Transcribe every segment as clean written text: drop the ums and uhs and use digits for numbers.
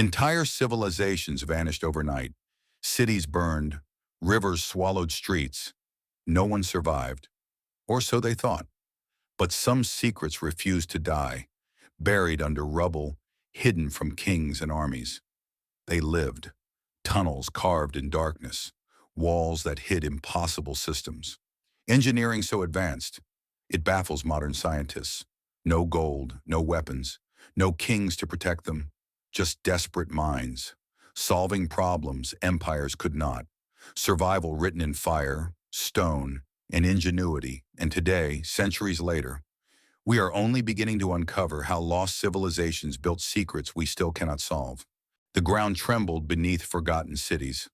Entire civilizations vanished overnight. Cities burned, rivers swallowed streets. No one survived, or so they thought. But some secrets refused to die, buried under rubble, hidden from kings and armies. They lived, tunnels carved in darkness, walls that hid impossible systems. Engineering so advanced, it baffles modern scientists. No gold, no weapons, no kings to protect them, just desperate minds, solving problems empires could not. Survival written in fire, stone, and ingenuity. And today, centuries later, we are only beginning to uncover how lost civilizations built secrets we still cannot solve. The ground trembled beneath forgotten cities.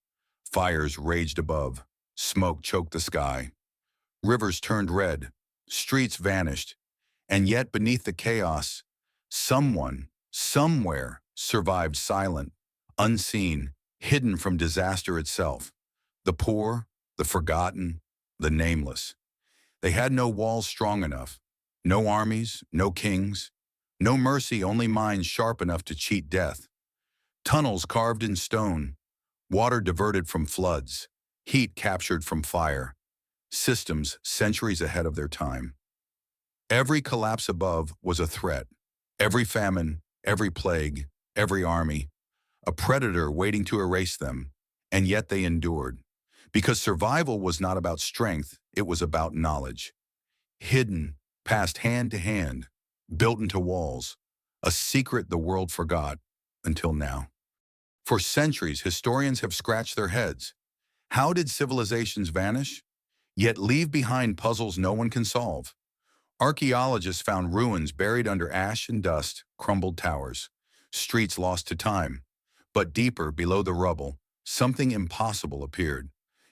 Fires raged above. Smoke choked the sky. Rivers turned red. Streets vanished. And yet beneath the chaos, someone, somewhere, survived silent, unseen, hidden from disaster itself. The poor, the forgotten, the nameless. They had no walls strong enough, no armies, no kings, no mercy, only minds sharp enough to cheat death. Tunnels carved in stone, water diverted from floods, heat captured from fire, systems centuries ahead of their time. Every collapse above was a threat. Every famine, every plague, every army, a predator waiting to erase them, and yet they endured. Because survival was not about strength, it was about knowledge. Hidden, passed hand to hand, built into walls, a secret the world forgot until now. For centuries, historians have scratched their heads. How did civilizations vanish, yet leave behind puzzles no one can solve? Archaeologists found ruins buried under ash and dust, crumbled towers, streets lost to time. But deeper, below the rubble, something impossible appeared.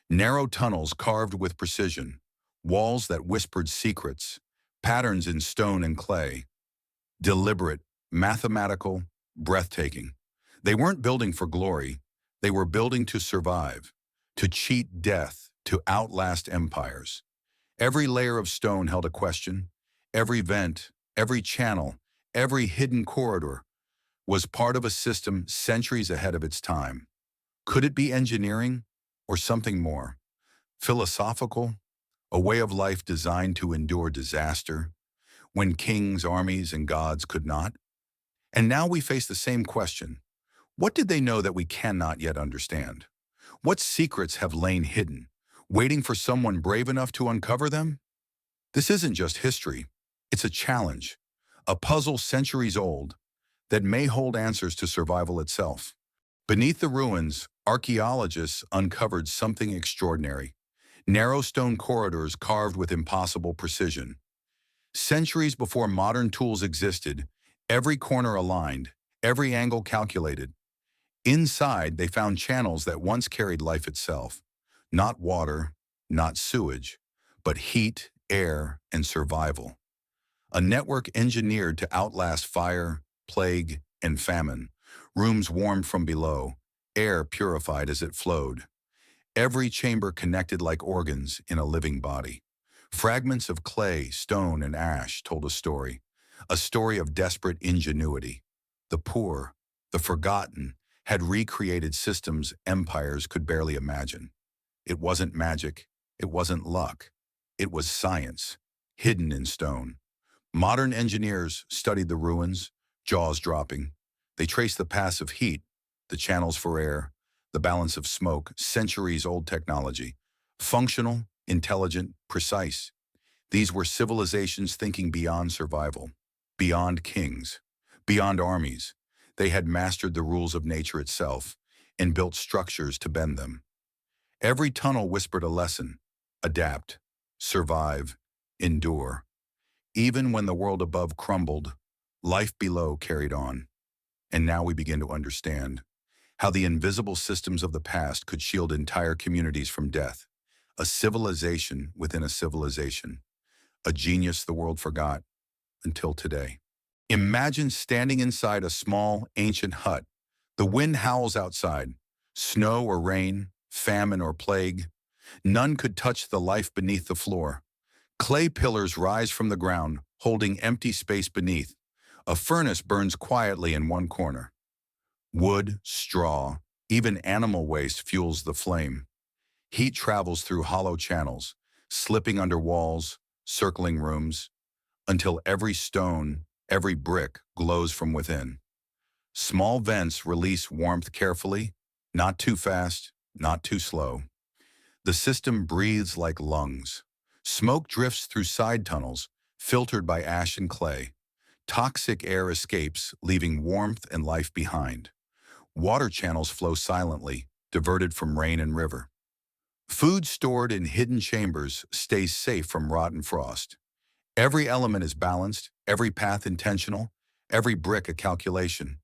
Narrow tunnels carved with precision, walls that whispered secrets, patterns in stone and clay. Deliberate, mathematical, breathtaking. They weren't building for glory, they were building to survive, to cheat death, to outlast empires. Every layer of stone held a question. Every vent, every channel, every hidden corridor was part of a system centuries ahead of its time. Could it be engineering or something more? Philosophical, a way of life designed to endure disaster when kings, armies, and gods could not? And now we face the same question. What did they know that we cannot yet understand? What secrets have lain hidden, waiting for someone brave enough to uncover them? This isn't just history. It's a challenge, a puzzle centuries old that may hold answers to survival itself. Beneath the ruins, archaeologists uncovered something extraordinary. Narrow stone corridors carved with impossible precision. Centuries before modern tools existed, every corner aligned, every angle calculated. Inside, they found channels that once carried life itself. Not water, not sewage, but heat, air, and survival. A network engineered to outlast fire, plague, and famine. Rooms warmed from below, air purified as it flowed. Every chamber connected like organs in a living body. Fragments of clay, stone, and ash told a story of desperate ingenuity. The poor, the forgotten, had recreated systems empires could barely imagine. It wasn't magic, it wasn't luck, it was science, hidden in stone. Modern engineers studied the ruins, jaws dropping. They traced the paths of heat, the channels for air, the balance of smoke, centuries-old technology. Functional, intelligent, precise. These were civilizations thinking beyond survival, beyond kings, beyond armies. They had mastered the rules of nature itself and built structures to bend them. Every tunnel whispered a lesson: adapt, survive, endure. Even when the world above crumbled, life below carried on. And now we begin to understand how the invisible systems of the past could shield entire communities from death. A civilization within a civilization. A genius the world forgot until today. Imagine standing inside a small, ancient hut. The wind howls outside. Snow or rain, famine or plague. None could touch the life beneath the floor. Clay pillars rise from the ground, holding empty space beneath. A furnace burns quietly in one corner. Wood, straw, even animal waste fuels the flame. Heat travels through hollow channels, slipping under walls, circling rooms, until every stone, every brick glows from within. Small vents release warmth carefully, not too fast, not too slow. The system breathes like lungs. Smoke drifts through side tunnels, filtered by ash and clay. Toxic air escapes, leaving warmth and life behind. Water channels flow silently, diverted from rain and river. Food stored in hidden chambers stays safe from rot and frost. Every element is balanced, every path intentional, every brick a calculation.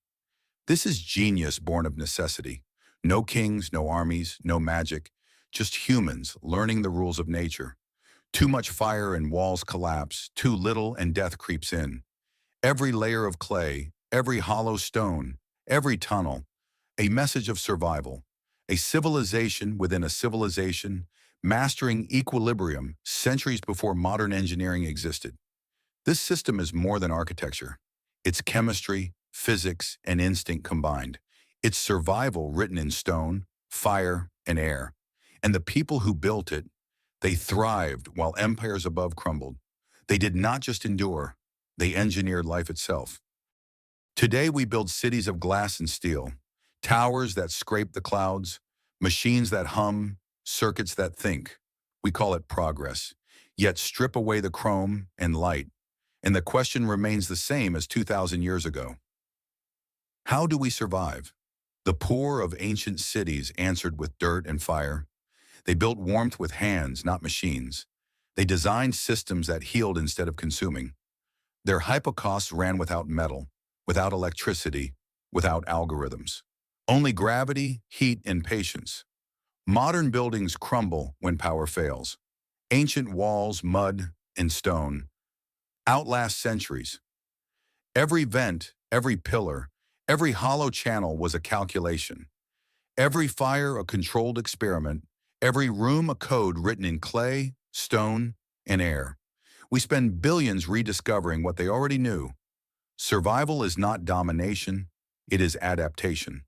This is genius born of necessity. No kings, no armies, no magic, just humans learning the rules of nature. Too much fire and walls collapse, too little and death creeps in. Every layer of clay, every hollow stone, every tunnel, a message of survival. A civilization within a civilization, mastering equilibrium centuries before modern engineering existed. This system is more than architecture. It's chemistry, physics, and instinct combined. It's survival written in stone, fire, and air. And the people who built it, they thrived while empires above crumbled. They did not just endure, they engineered life itself. Today we build cities of glass and steel, towers that scrape the clouds, machines that hum, circuits that think. We call it progress. Yet strip away the chrome and light, and the question remains the same as 2,000 years ago. How do we survive? The poor of ancient cities answered with dirt and fire. They built warmth with hands, not machines. They designed systems that healed instead of consuming. Their hypocausts ran without metal, without electricity, without algorithms. Only gravity, heat, and patience. Modern buildings crumble when power fails. Ancient walls, mud, and stone outlast centuries. Every vent, every pillar, every hollow channel was a calculation. Every fire a controlled experiment, every room a code written in clay, stone, and air. We spend billions rediscovering what they already knew. Survival is not domination, it is adaptation.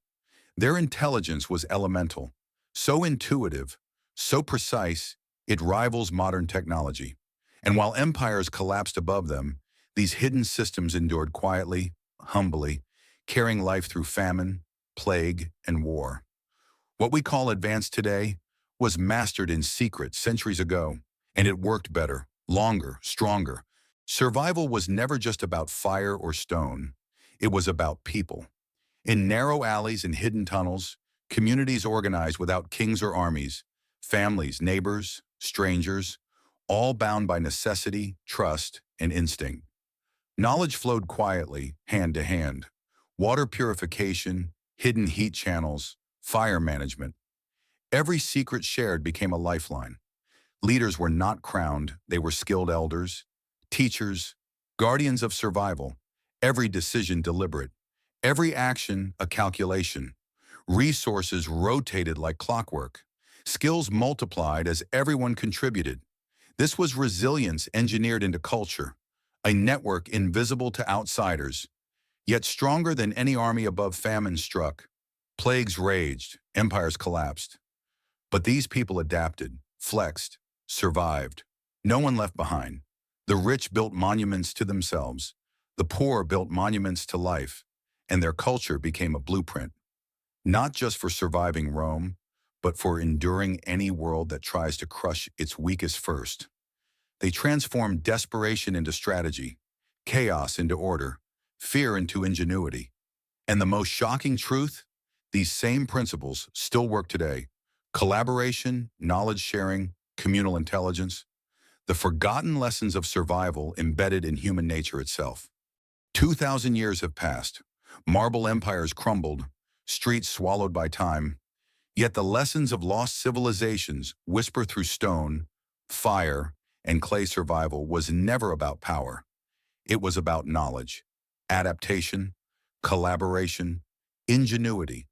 Their intelligence was elemental, so intuitive, so precise, it rivals modern technology. And while empires collapsed above them, these hidden systems endured quietly, humbly, carrying life through famine, plague, and war. What we call advanced today was mastered in secret centuries ago, and it worked better, longer, stronger. Survival was never just about fire or stone. It was about people. In narrow alleys and hidden tunnels, communities organized without kings or armies, families, neighbors, strangers, all bound by necessity, trust, and instinct. Knowledge flowed quietly, hand to hand. Water purification, hidden heat channels, fire management. Every secret shared became a lifeline. Leaders were not crowned, they were skilled elders, teachers, guardians of survival. Every decision deliberate, every action a calculation. Resources rotated like clockwork. Skills multiplied as everyone contributed. This was resilience engineered into culture, a network invisible to outsiders, yet stronger than any army above. Famine struck. Plagues raged, empires collapsed. But these people adapted, flexed, survived. No one left behind. The rich built monuments to themselves. The poor built monuments to life, and their culture became a blueprint, not just for surviving Rome, but for enduring any world that tries to crush its weakest first. They transformed desperation into strategy, chaos into order, fear into ingenuity. And the most shocking truth? These same principles still work today. Collaboration, knowledge sharing, communal intelligence, the forgotten lessons of survival embedded in human nature itself. 2,000 years have passed. Marble empires crumbled, streets swallowed by time. Yet the lessons of lost civilizations whisper through stone, fire, and clay. Survival was never about power. It was about knowledge, adaptation, collaboration, ingenuity.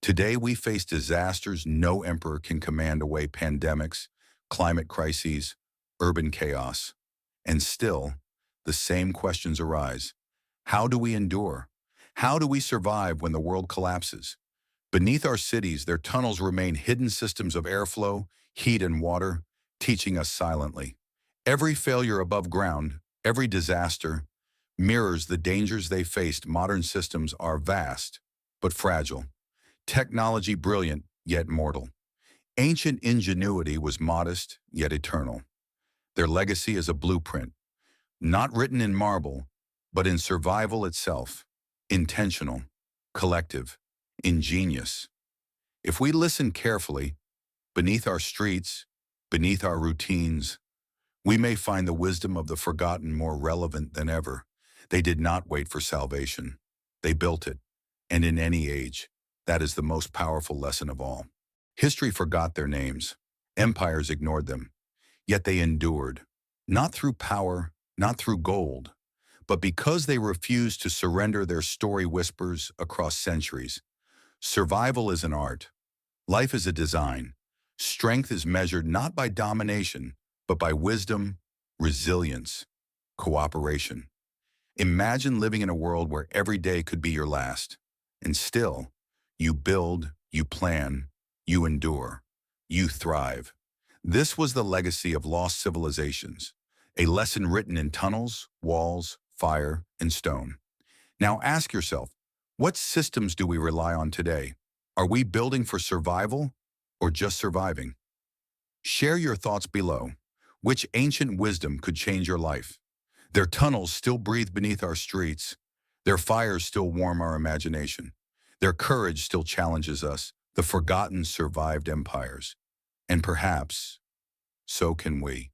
Today we face disasters no emperor can command away: pandemics, climate crises, urban chaos. And still, the same questions arise. How do we endure? How do we survive when the world collapses? Beneath our cities, their tunnels remain hidden systems of airflow, heat, and water, teaching us silently. Every failure above ground, every disaster, mirrors the dangers they faced. Modern systems are vast, but fragile. Technology brilliant, yet mortal. Ancient ingenuity was modest, yet eternal. Their legacy is a blueprint, not written in marble, but in survival itself. Intentional, collective, ingenious. If we listen carefully, beneath our streets, beneath our routines, we may find the wisdom of the forgotten more relevant than ever. They did not wait for salvation. They built it. And in any age, that is the most powerful lesson of all. History forgot their names. Empires ignored them. Yet they endured, not through power, not through gold, but because they refused to surrender. Their story whispers across centuries. Survival is an art. Life is a design. Strength is measured not by domination, but by wisdom, resilience, cooperation. Imagine living in a world where every day could be your last, and still, you build, you plan, you endure, you thrive. This was the legacy of lost civilizations, a lesson written in tunnels, walls, fire, and stone. Now ask yourself, what systems do we rely on today? Are we building for survival or just surviving? Share your thoughts below. Which ancient wisdom could change your life? Their tunnels still breathe beneath our streets. Their fires still warm our imagination. Their courage still challenges us. The forgotten survived empires. And perhaps, so can we.